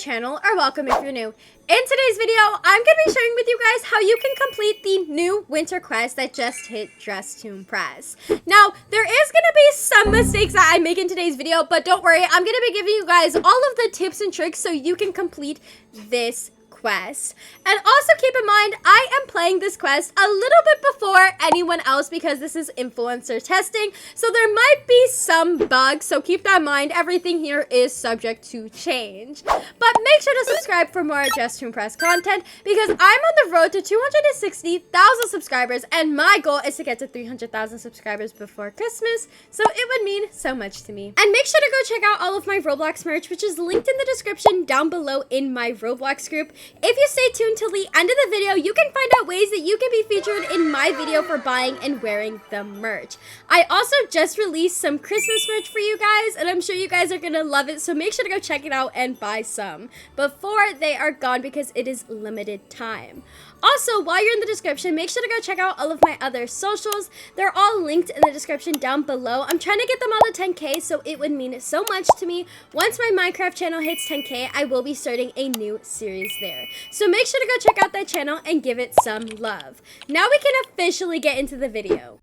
channel, or welcome if you're new. In today's video, I'm going to be sharing with you guys how you can complete the new winter quest that just hit Dress to Impress. Now, there is going to be some mistakes that I make in today's video, but don't worry, I'm going to be giving you guys all of the tips and tricks so you can complete this quest. And also keep in mind, I am playing this quest a little bit before anyone else because this is influencer testing, so there might be some bugs, so keep that in mind. Everything here is subject to change. But make sure to subscribe for more Dress to Impress content because I'm on the road to 260,000 subscribers and my goal is to get to 300,000 subscribers before Christmas, so it would mean so much to me. And make sure to go check out all of my Roblox merch, which is linked in the description down below in my Roblox group. If you stay tuned till the end of the video, you can find out ways that you can be featured in my video for buying and wearing the merch. I also just released some Christmas merch for you guys, and I'm sure you guys are gonna love it, so make sure to go check it out and buy some before they are gone because it is limited time. Also, while you're in the description, make sure to go check out all of my other socials. They're all linked in the description down below. I'm trying to get them all to 10K, so it would mean so much to me. Once my Minecraft channel hits 10K, I will be starting a new series there. So make sure to go check out that channel and give it some love. Now we can officially get into the video.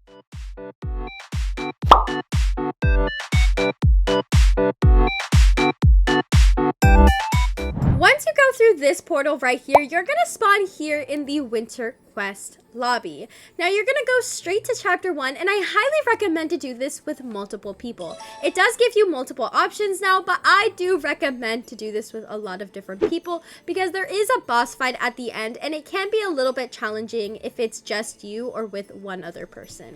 Once you go through this portal right here, you're gonna spawn here in the winter quest lobby. Now you're gonna go straight to chapter 1, and I highly recommend to do this with multiple people. It does give you multiple options now, but I do recommend to do this with a lot of different people because there is a boss fight at the end and it can be a little bit challenging if it's just you or with one other person.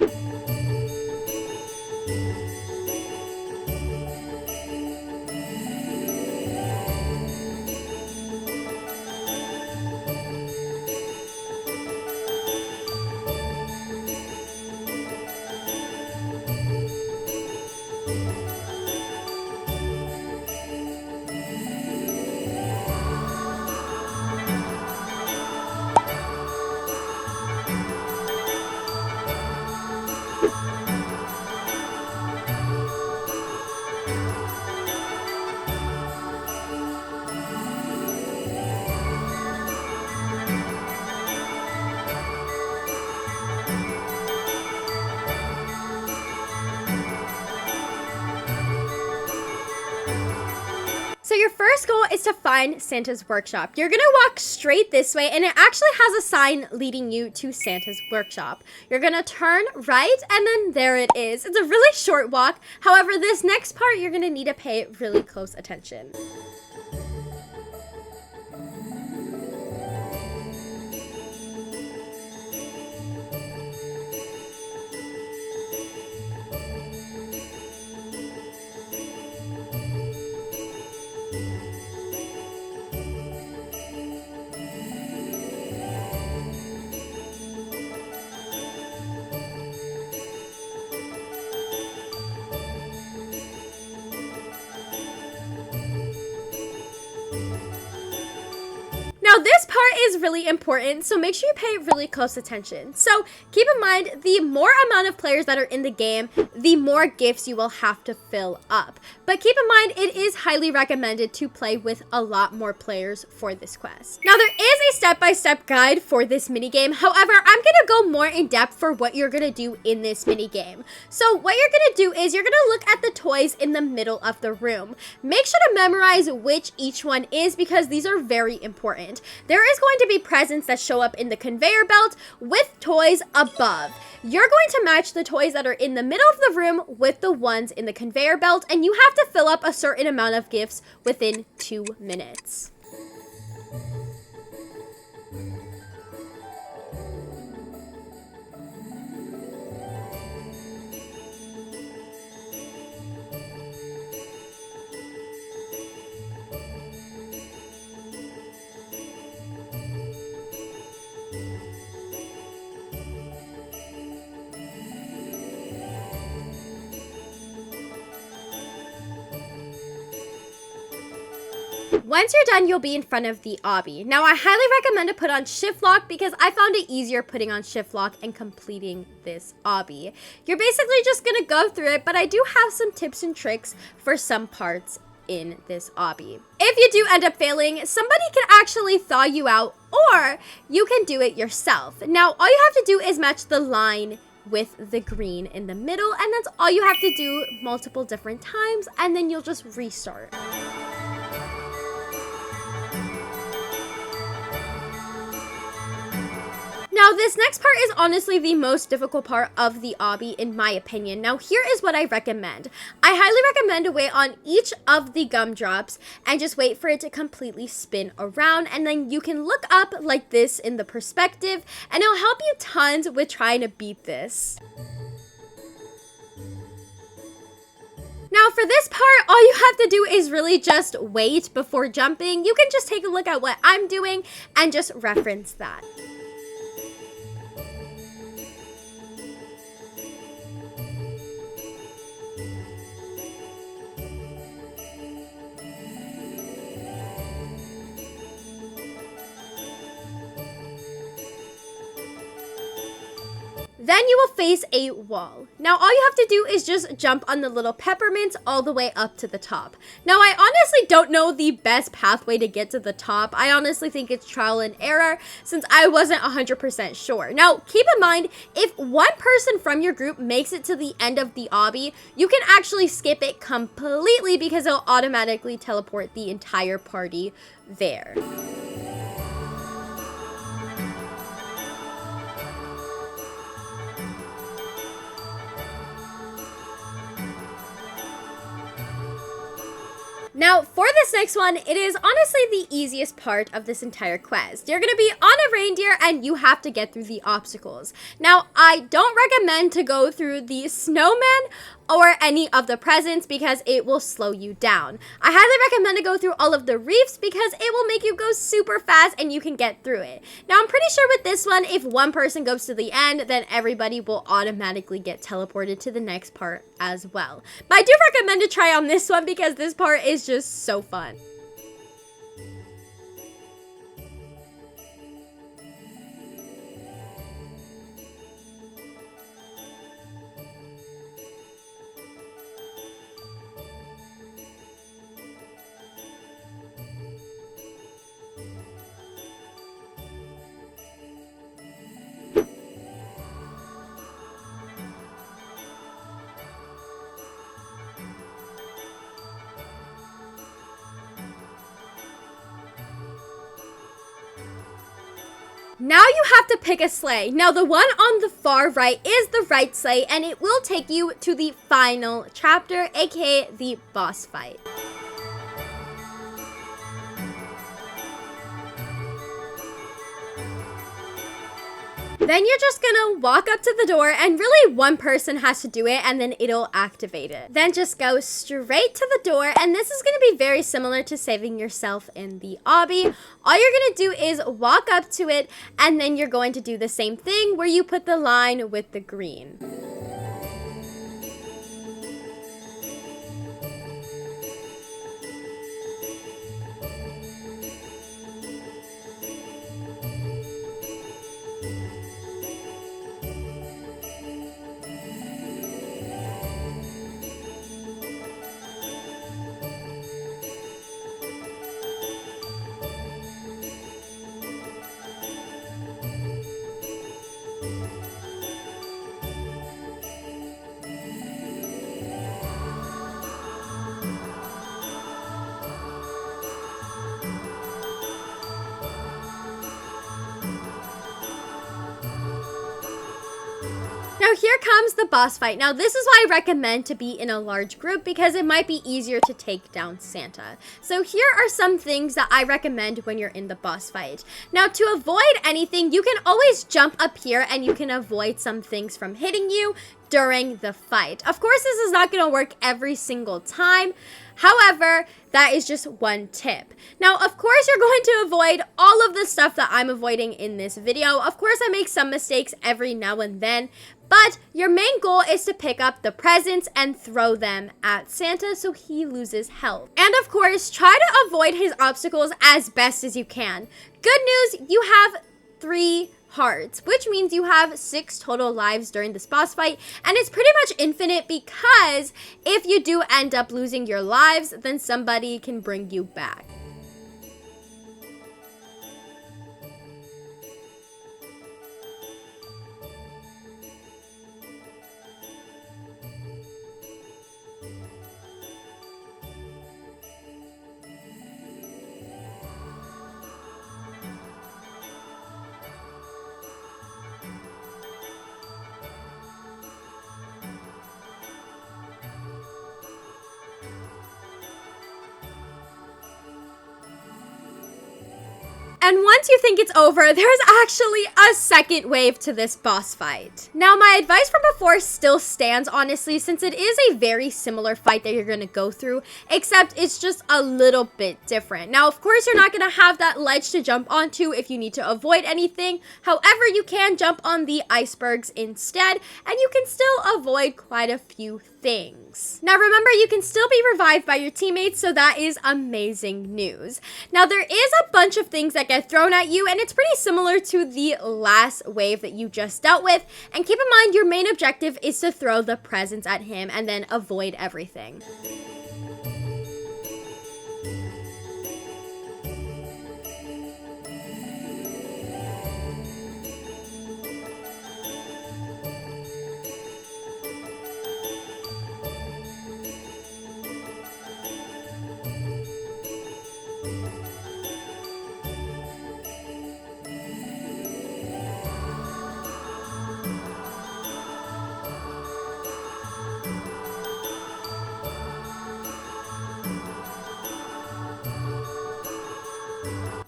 So your first goal is to find Santa's workshop. You're gonna walk straight this way and it actually has a sign leading you to Santa's workshop. You're gonna turn right and then there it is. It's a really short walk. However, this next part you're gonna need to pay really close attention. Now this part is really important, so make sure you pay really close attention. So keep in mind, the more amount of players that are in the game, the more gifts you will have to fill up. But keep in mind, it is highly recommended to play with a lot more players for this quest. Now there is a step-by-step guide for this minigame. However, I'm gonna go more in depth for what you're gonna do in this minigame. So what you're gonna do is you're gonna look at the toys in the middle of the room. Make sure to memorize which each one is because these are very important. There is going to be presents that show up in the conveyor belt with toys above. You're going to match the toys that are in the middle of the room with the ones in the conveyor belt, and you have to fill up a certain amount of gifts within 2 minutes. Once you're done, you'll be in front of the obby. Now, I highly recommend to put on shift lock because I found it easier putting on shift lock and completing this obby. You're basically just gonna go through it, but I do have some tips and tricks for some parts in this obby. If you do end up failing, somebody can actually thaw you out, or you can do it yourself. Now, all you have to do is match the line with the green in the middle, and that's all you have to do multiple different times, and then you'll just restart. Now, this next part is honestly the most difficult part of the obby, in my opinion. Now, here is what I recommend. I highly recommend to wait on each of the gumdrops and just wait for it to completely spin around. And then you can look up like this in the perspective, and it'll help you tons with trying to beat this. Now, for this part, all you have to do is really just wait before jumping. You can just take a look at what I'm doing and just reference that. Then you will face a wall. Now, all you have to do is just jump on the little peppermints all the way up to the top. Now, I honestly don't know the best pathway to get to the top. I honestly think it's trial and error since I wasn't 100% sure. Now, keep in mind, if one person from your group makes it to the end of the obby, you can actually skip it completely because it'll automatically teleport the entire party there. Now, for this next one, it is honestly the easiest part of this entire quest. You're going to be on a reindeer and you have to get through the obstacles. Now, I don't recommend to go through the snowman or any of the presents because it will slow you down. I highly recommend to go through all of the reefs because it will make you go super fast and you can get through it. Now, I'm pretty sure with this one, if one person goes to the end, then everybody will automatically get teleported to the next part as well. But I do recommend to try on this one because this part is just so fun. Now you have to pick a sleigh. Now the one on the far right is the right sleigh and it will take you to the final chapter, aka the boss fight. Then you're just gonna walk up to the door and really one person has to do it and then it'll activate it. Then just go straight to the door and this is gonna be very similar to saving yourself in the obby. All you're gonna do is walk up to it and then you're going to do the same thing where you put the line with the green. Now here comes the boss fight. Now this is why I recommend to be in a large group because it might be easier to take down Santa. So here are some things that I recommend when you're in the boss fight. Now to avoid anything, you can always jump up here and you can avoid some things from hitting you during the fight. Of course, this is not going to work every single time. However, that is just one tip. Now, of course, you're going to avoid all of the stuff that I'm avoiding in this video. Of course, I make some mistakes every now and then, but your main goal is to pick up the presents and throw them at Santa so he loses health. And of course, try to avoid his obstacles as best as you can. Good news, you have 3 hearts, which means you have 6 total lives during this boss fight, and it's pretty much infinite because if you do end up losing your lives, then somebody can bring you back. And once you think it's over, there's actually a second wave to this boss fight. Now, my advice from before still stands, honestly, since it is a very similar fight that you're gonna go through, except it's just a little bit different. Now, of course, you're not gonna have that ledge to jump onto if you need to avoid anything. However, you can jump on the icebergs instead, and you can still avoid quite a few things. Now remember, you can still be revived by your teammates, so that is amazing news. Now there is a bunch of things that get thrown at you, and it's pretty similar to the last wave that you just dealt with. And keep in mind, your main objective is to throw the presents at him and then avoid everything.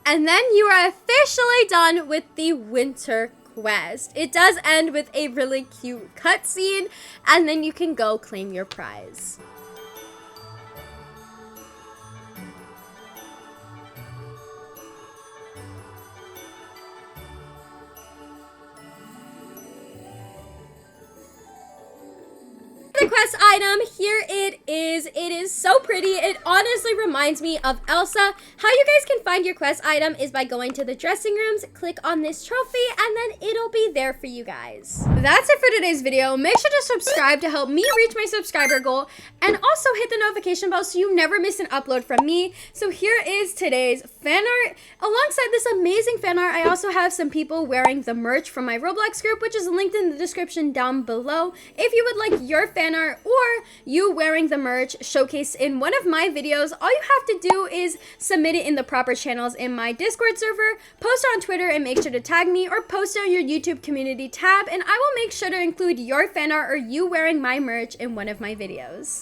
And then you are officially done with the winter quest. It does end with a really cute cutscene, and then you can go claim your prize. The quest item, here it is. It is so pretty. It honestly reminds me of Elsa. How you guys can find your quest item is by going to the dressing rooms, click on this trophy, and then it'll be there for you guys. That's it for today's video. Make sure to subscribe to help me reach my subscriber goal, and also hit the notification bell so you never miss an upload from me. So here is today's fan art. Alongside this amazing fan art, I also have some people wearing the merch from my Roblox group, which is linked in the description down below. If you would like your fan art or you wearing the merch showcased in one of my videos, all you have to do is submit it in the proper channels in my Discord server, post on Twitter and make sure to tag me, or post on your YouTube community tab, and I will make sure to include your fan art or you wearing my merch in one of my videos.